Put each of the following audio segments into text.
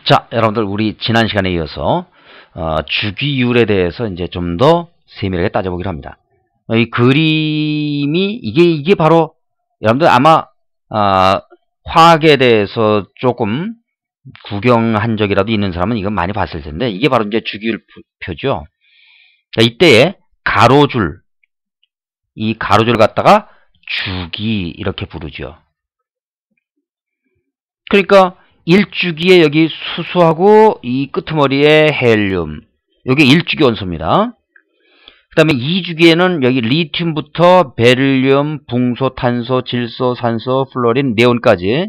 자, 여러분들 우리 지난 시간에 이어서 주기율에 대해서 이제 좀 더 세밀하게 따져보기로 합니다. 이 그림이 이게 바로 여러분들 아마 화학에 대해서 조금 구경한 적이라도 있는 사람은 이건 많이 봤을 텐데 이게 바로 이제 주기율표죠. 그러니까 이때에 가로줄, 이 가로줄을 갖다가 주기 이렇게 부르죠. 그러니까 1주기에 여기 수소하고 이 끄트머리에 헬륨, 이게 1주기 원소입니다. 그 다음에 2주기에는 여기 리튬부터 베릴륨, 붕소, 탄소, 질소, 산소, 플로린, 네온까지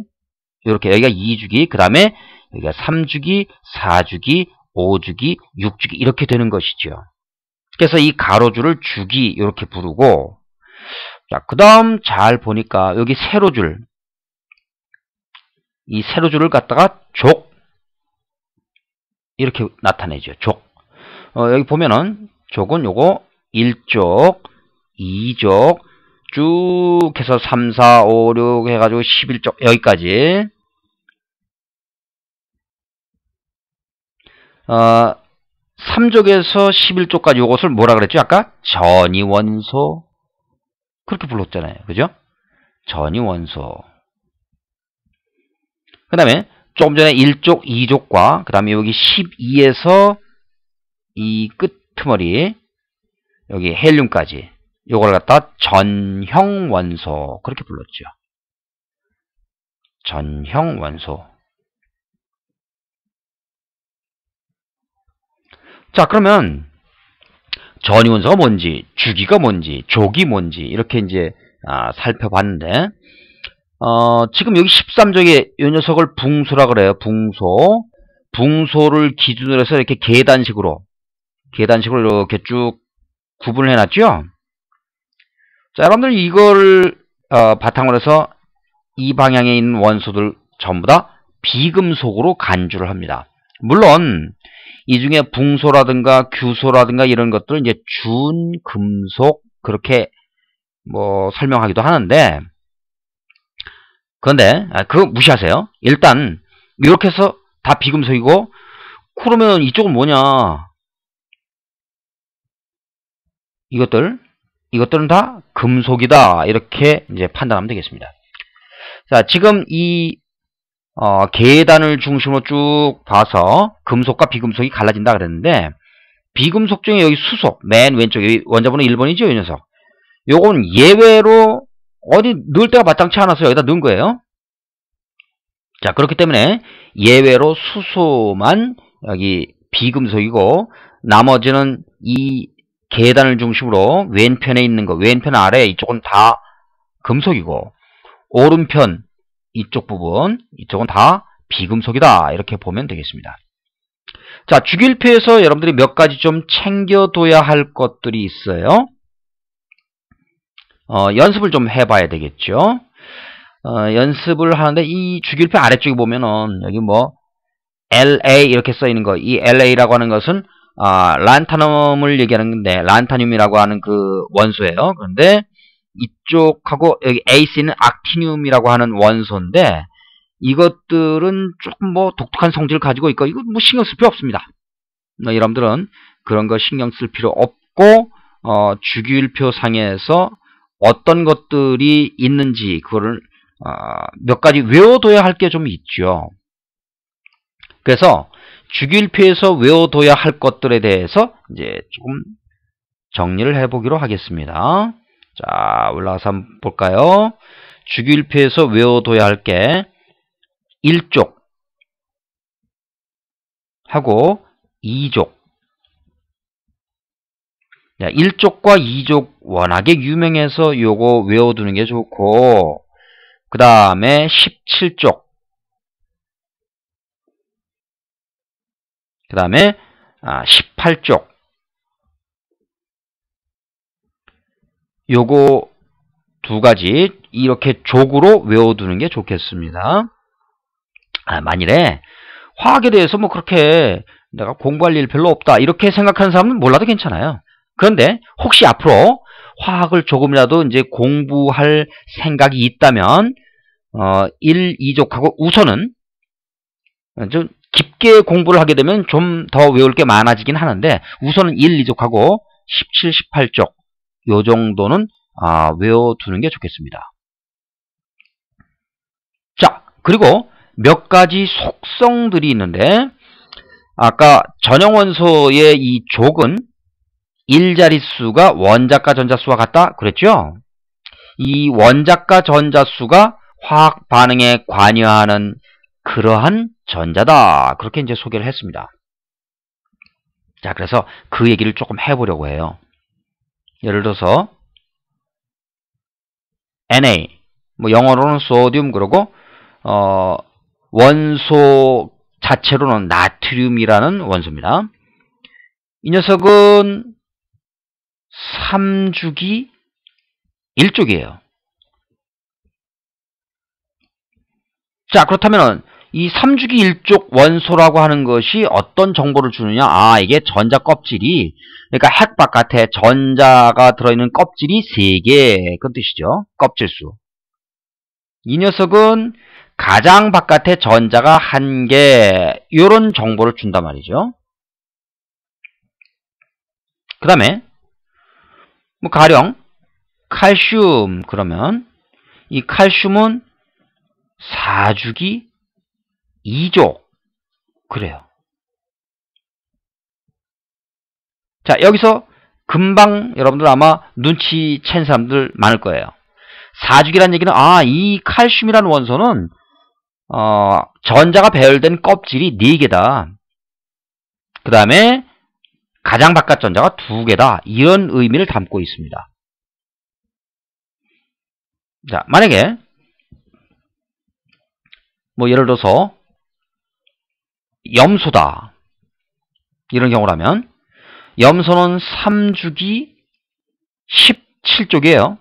이렇게 여기가 2주기, 그 다음에 여기가 3주기, 4주기, 5주기, 6주기 이렇게 되는 것이죠. 그래서 이 가로줄을 주기 이렇게 부르고, 자, 그 다음 잘 보니까 여기 세로줄, 이 세로줄을 갖다가 족 이렇게 나타내죠. 족. 여기 보면은 족은 요거 1족, 2족 쭉 해서 3, 4, 5, 6 해가지고 11족 여기까지 3족에서 11족까지 요것을 뭐라 그랬죠? 아까 전이원소 그렇게 불렀잖아요. 그죠? 전이원소. 그 다음에 조금 전에 1족, 2족과 그 다음에 여기 12에서 이 끄트머리 여기 헬륨까지 요걸 갖다 전형원소 그렇게 불렀죠. 전형원소. 자, 그러면 전이원소가 뭔지, 주기가 뭔지, 족이 뭔지 이렇게 이제 살펴봤는데 지금 여기 13쪽에 이 녀석을 붕소라 그래요. 붕소. 붕소를 기준으로 해서 이렇게 계단식으로 이렇게 쭉 구분을 해놨죠. 자, 여러분들 이걸 바탕으로 해서 이 방향에 있는 원소들 전부 다 비금속으로 간주를 합니다. 물론 이 중에 붕소라든가 규소라든가 이런 것들은 이제 준금속 그렇게 뭐 설명하기도 하는데, 그런데 그거 무시하세요. 일단 이렇게 해서 다 비금속이고, 그러면 이쪽은 뭐냐? 이것들은 다 금속이다 이렇게 이제 판단하면 되겠습니다. 자, 지금 이 계단을 중심으로 쭉 봐서 금속과 비금속이 갈라진다 그랬는데, 비금속 중에 여기 수소 맨 왼쪽 여기 원자번호 1번이죠. 이 녀석. 요건 예외로 어디 넣을 데가 마땅치 않아서 여기다 넣은 거예요. 자, 그렇기 때문에 예외로 수소만 여기 비금속이고, 나머지는 이 계단을 중심으로 왼편에 있는 거, 왼편 아래 이쪽은 다 금속이고, 오른편 이쪽 부분, 이쪽은 다 비금속이다 이렇게 보면 되겠습니다. 자, 주기율표에서 여러분들이 몇 가지 좀 챙겨둬야 할 것들이 있어요. 연습을 좀 해봐야 되겠죠. 연습을 하는데 이 주기율표 아래쪽에 보면은 여기 뭐 LA 이렇게 써 있는 거, 이 LA라고 하는 것은 란타늄을 얘기하는 건데, 란타늄이라고 하는 그 원소예요. 그런데 이쪽하고 여기 AC는 악티늄이라고 하는 원소인데, 이것들은 조금 뭐 독특한 성질을 가지고 있고 이거 뭐 신경 쓸 필요 없습니다. 여러분들은 그런 거 신경 쓸 필요 없고, 주기율표 상에서 어떤 것들이 있는지 그거를 몇 가지 외워둬야 할 게 좀 있죠. 그래서 주기율표에서 외워둬야 할 것들에 대해서 이제 조금 정리를 해보기로 하겠습니다. 자, 올라가서 한번 볼까요? 주기율표에서 외워둬야 할 게 1족 하고 2족. 1족과 2족 워낙에 유명해서 요거 외워두는 게 좋고, 그 다음에 17족, 그 다음에 18족. 요거 두 가지 이렇게 족으로 외워두는 게 좋겠습니다. 만일에 화학에 대해서 뭐 그렇게 내가 공부할 일 별로 없다 이렇게 생각하는 사람은 몰라도 괜찮아요. 그런데 혹시 앞으로 화학을 조금이라도 이제 공부할 생각이 있다면 1, 2족하고 우선은 좀 깊게 공부를 하게 되면 좀 더 외울 게 많아지긴 하는데 우선은 1, 2족하고 17, 18쪽 요 정도는 외워두는 게 좋겠습니다. 자, 그리고 몇 가지 속성들이 있는데 아까 전형원소의 이 족은 일자릿수가 원자과 전자수와 같다 그랬죠? 이 원자과 전자수가 화학 반응에 관여하는 그러한 전자다. 그렇게 이제 소개를 했습니다. 자, 그래서 그 얘기를 조금 해보려고 해요. 예를 들어서 Na, 뭐 영어로는 소디움 그러고 원소 자체로는 나트륨이라는 원소입니다. 이 녀석은 3주기 1족이에요. 자, 그렇다면 이 3주기 1족 원소라고 하는 것이 어떤 정보를 주느냐? 이게 전자 껍질이, 그러니까 핵 바깥에 전자가 들어있는 껍질이 3개, 그런 뜻이죠. 껍질수. 이 녀석은 가장 바깥에 전자가 1개, 이런 정보를 준단 말이죠. 그 다음에, 뭐, 가령, 칼슘, 그러면, 이 칼슘은 4주기 2족. 그래요. 자, 여기서 금방 여러분들 아마 눈치챈 사람들 많을 거예요. 4주기란 얘기는, 이 칼슘이라는 원소는, 전자가 배열된 껍질이 4개다. 그 다음에, 가장 바깥 전자가 2개다. 이런 의미를 담고 있습니다. 자, 만약에, 뭐, 예를 들어서, 염소다. 이런 경우라면, 염소는 3주기 17쪽이에요.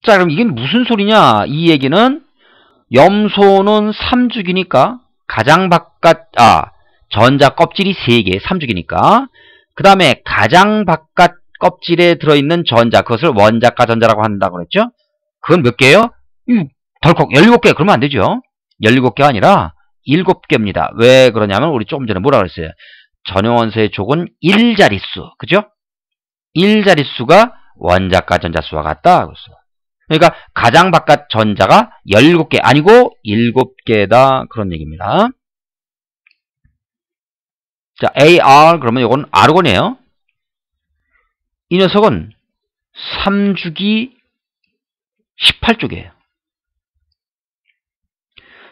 자, 그럼 이게 무슨 소리냐? 이 얘기는 염소는 3주기니까 가장 바깥, 전자 껍질이 3개, 3주기니까. 그 다음에 가장 바깥 껍질에 들어있는 전자, 그것을 원자과 전자라고 한다고 그랬죠? 그건 몇 개예요? 덜컥 17개. 그러면 안 되죠. 17개가 아니라 7개입니다. 왜 그러냐면 우리 조금 전에 뭐라 그랬어요? 전형원소의 족은 1자릿수. 그죠? 1자릿수가 원자과 전자수와 같다. 그러니까 가장 바깥 전자가 17개 아니고 7개다. 그런 얘기입니다. 자, AR 그러면 이건 아르곤이에요. 이 녀석은 3주기 18쪽이에요.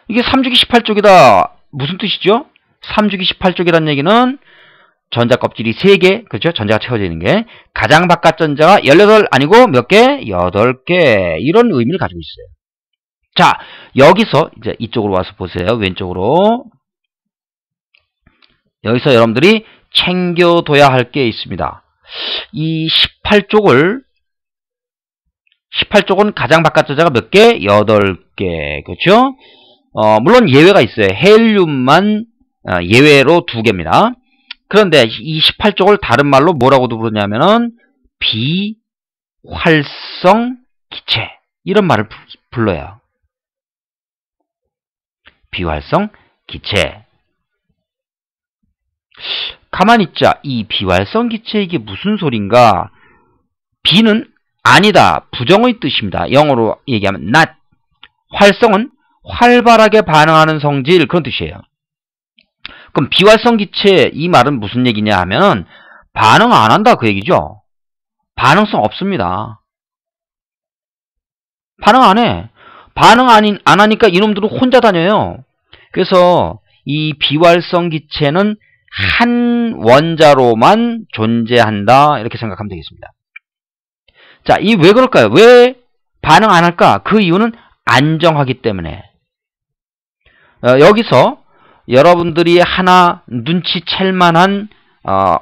이게 3주기 18쪽이다. 무슨 뜻이죠? 3주기 18쪽이라는 얘기는 전자 껍질이 3개, 그렇죠? 전자가 채워져 있는 게. 가장 바깥 전자가 18 아니고 몇 개? 8개. 이런 의미를 가지고 있어요. 자, 여기서 이제 이쪽으로 와서 보세요. 왼쪽으로. 여기서 여러분들이 챙겨둬야 할 게 있습니다. 이 18쪽은 가장 바깥 전자가 몇 개? 8개. 그렇죠? 물론 예외가 있어요. 헬륨만 예외로 2개입니다. 그런데 이 18쪽을 다른 말로 뭐라고도 부르냐면은 비활성 기체. 이런 말을 불러요. 비활성 기체. 가만히 있자. 이 비활성 기체 이게 무슨 소린가? 비는 아니다. 부정의 뜻입니다. 영어로 얘기하면 not. 활성은 활발하게 반응하는 성질, 그런 뜻이에요. 그럼 비활성 기체 이 말은 무슨 얘기냐 하면 반응 안 한다 그 얘기죠. 반응성 없습니다. 반응 안 해. 반응 안 하니까 이놈들은 혼자 다녀요. 그래서 이 비활성 기체는 한 원자로만 존재한다. 이렇게 생각하면 되겠습니다. 자, 이 왜 그럴까요? 왜 반응 안 할까? 그 이유는 안정하기 때문에. 여기서 여러분들이 하나 눈치챌 만한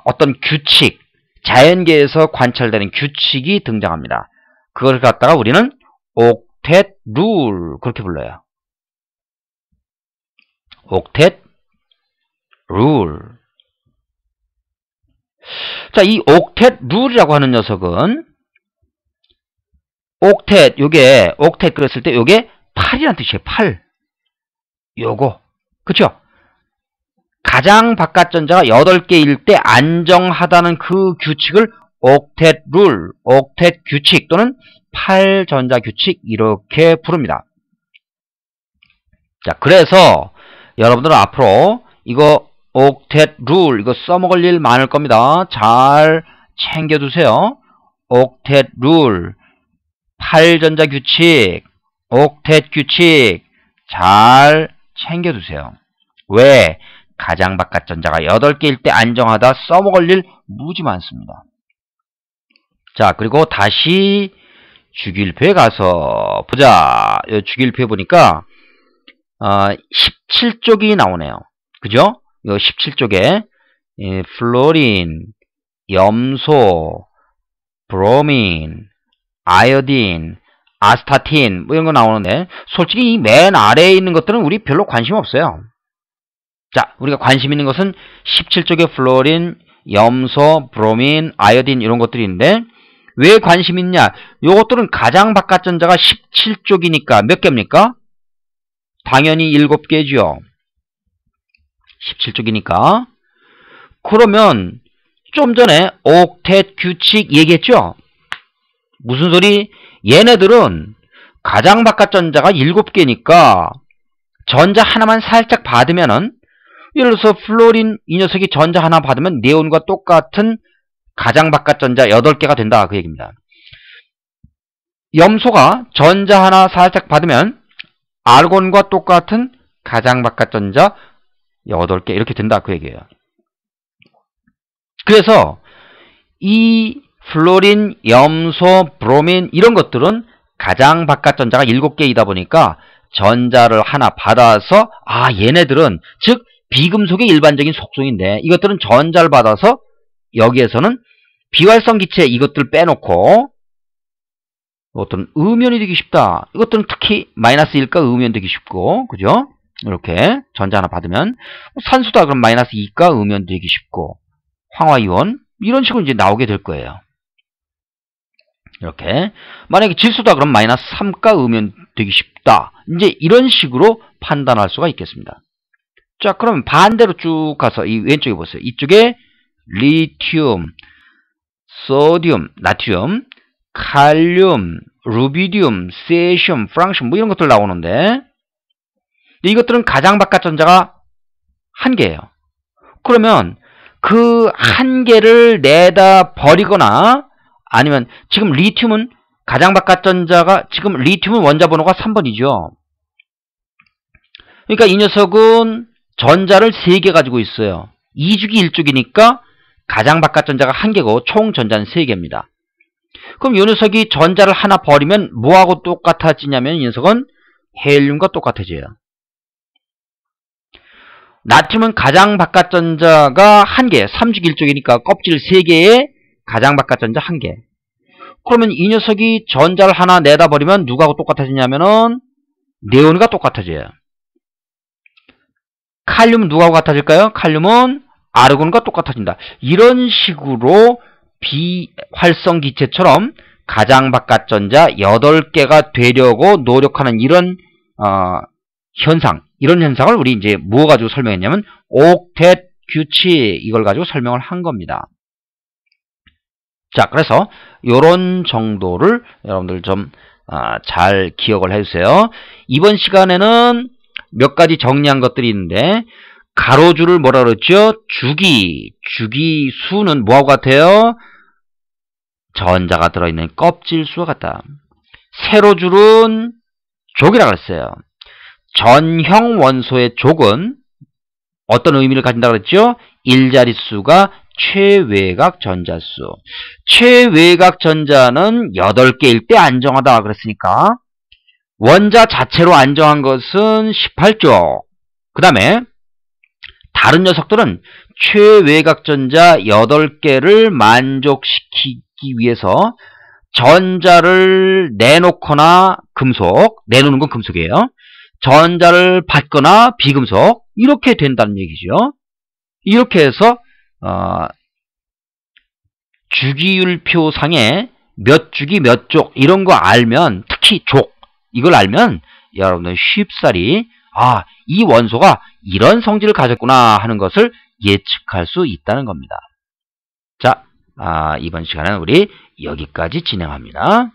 어떤 규칙, 자연계에서 관찰되는 규칙이 등장합니다. 그걸 갖다가 우리는 옥텟 룰 그렇게 불러요. 옥텟 룰. 자, 이 옥텟 룰이라고 하는 녀석은 옥텟, 요게 옥텟 그랬을 때 요게 8이란 뜻이에요. 8. 요거. 그쵸? 가장 바깥 전자가 8개일 때 안정하다는 그 규칙을 옥텟 룰, 옥텟 규칙 또는 8전자 규칙 이렇게 부릅니다. 자, 그래서 여러분들은 앞으로 이거 옥텟 룰 이거 써먹을 일 많을 겁니다. 잘 챙겨두세요. 옥텟 룰, 8전자 규칙, 옥텟 규칙 잘 챙겨두세요. 왜? 가장 바깥 전자가 8개일 때 안정하다 써먹을 일 무지 많습니다. 자, 그리고 다시 주기율표에 가서 보자. 주기율표에 보니까 17쪽이 나오네요. 그죠? 이거 17쪽에 플로린, 염소, 브로민, 아이오딘, 아스타틴 뭐 이런 거 나오는데 솔직히 이 맨 아래에 있는 것들은 우리 별로 관심 없어요. 자, 우리가 관심 있는 것은 17쪽에 플로린, 염소, 브로민, 아이오딘 이런 것들이 있는데 왜 관심 있냐? 요것들은 가장 바깥 전자가 17쪽이니까 몇 개입니까? 당연히 7개죠. 17쪽이니까. 그러면 좀 전에 옥텟 규칙 얘기했죠? 무슨 소리? 얘네들은 가장 바깥 전자가 7개니까 전자 하나만 살짝 받으면은 예를 들어서 플로린 이 녀석이 전자 하나 받으면 네온과 똑같은 가장 바깥 전자 8개가 된다 그 얘기입니다. 염소가 전자 하나 살짝 받으면 아르곤과 똑같은 가장 바깥 전자 8개 이렇게 된다 그 얘기예요. 그래서 이 플로린, 염소, 브로민 이런 것들은 가장 바깥 전자가 7개이다 보니까 전자를 하나 받아서 얘네들은 즉 비금속의 일반적인 속성인데 이것들은 전자를 받아서 여기에서는 비활성 기체 이것들 빼놓고 이것들은 음연이 되기 쉽다. 이것들은 특히 마이너스 1가 음연 되기 쉽고 그죠? 이렇게 전자 하나 받으면 산소다 그럼 마이너스 2가 음연 되기 쉽고 황화이온 이런 식으로 이제 나오게 될 거예요. 이렇게 만약에 질소다 그럼 마이너스 3가 음연 되기 쉽다. 이제 이런 식으로 판단할 수가 있겠습니다. 자, 그럼 반대로 쭉 가서 이 왼쪽에 보세요. 이쪽에 리튬, 소듐, 나트륨, 칼륨, 루비디움, 세슘, 프랑슘 뭐 이런 것들 나오는데 이것들은 가장 바깥 전자가 1개예요. 그러면 그 1개를 내다 버리거나 아니면 지금 리튬은 가장 바깥 전자가 지금 리튬은 원자 번호가 3번이죠. 그러니까 이 녀석은 전자를 3개 가지고 있어요. 2주기 1쪽이니까 가장 바깥 전자가 1개고 총 전자는 3개입니다. 그럼 이 녀석이 전자를 하나 버리면 뭐하고 똑같아지냐면 이 녀석은 헬륨과 똑같아져요. 나트륨은 가장 바깥 전자가 1개, 3주기 1쪽이니까 껍질 3개에 가장 바깥 전자 1개. 그러면 이 녀석이 전자를 하나 내다 버리면 누구하고 똑같아지냐면은 네온과 똑같아져요. 칼륨은 누구하고 같아질까요? 칼륨은 아르곤과 똑같아진다. 이런 식으로 비활성 기체처럼 가장 바깥 전자 8개가 되려고 노력하는 이런 현상, 이런 현상을 우리 이제 뭐 가지고 설명했냐면 옥텟 규칙 이걸 가지고 설명을 한 겁니다. 자, 그래서 요런 정도를 여러분들 좀 잘 기억을 해주세요. 이번 시간에는 몇 가지 정리한 것들이 있는데 가로줄을 뭐라 그랬죠? 주기수는 뭐하고 같아요? 전자가 들어있는 껍질수와 같다. 세로줄은 족이라 그랬어요. 전형 원소의 족은 어떤 의미를 가진다 그랬죠? 일자릿수가 최외곽 전자수. 최외곽 전자는 8개일 때 안정하다 그랬으니까 원자 자체로 안정한 것은 18쪽. 그 다음에 다른 녀석들은 최외곽 전자 8개를 만족시키기 위해서 전자를 내놓거나 금속, 내놓는 건 금속이에요. 전자를 받거나 비금속 이렇게 된다는 얘기죠. 이렇게 해서 주기율표상에 몇 주기 몇 쪽 이런 거 알면 특히 족 이걸 알면 여러분들 쉽사리 이 원소가 이런 성질을 가졌구나 하는 것을 예측할 수 있다는 겁니다. 자, 이번 시간은 우리 여기까지 진행합니다.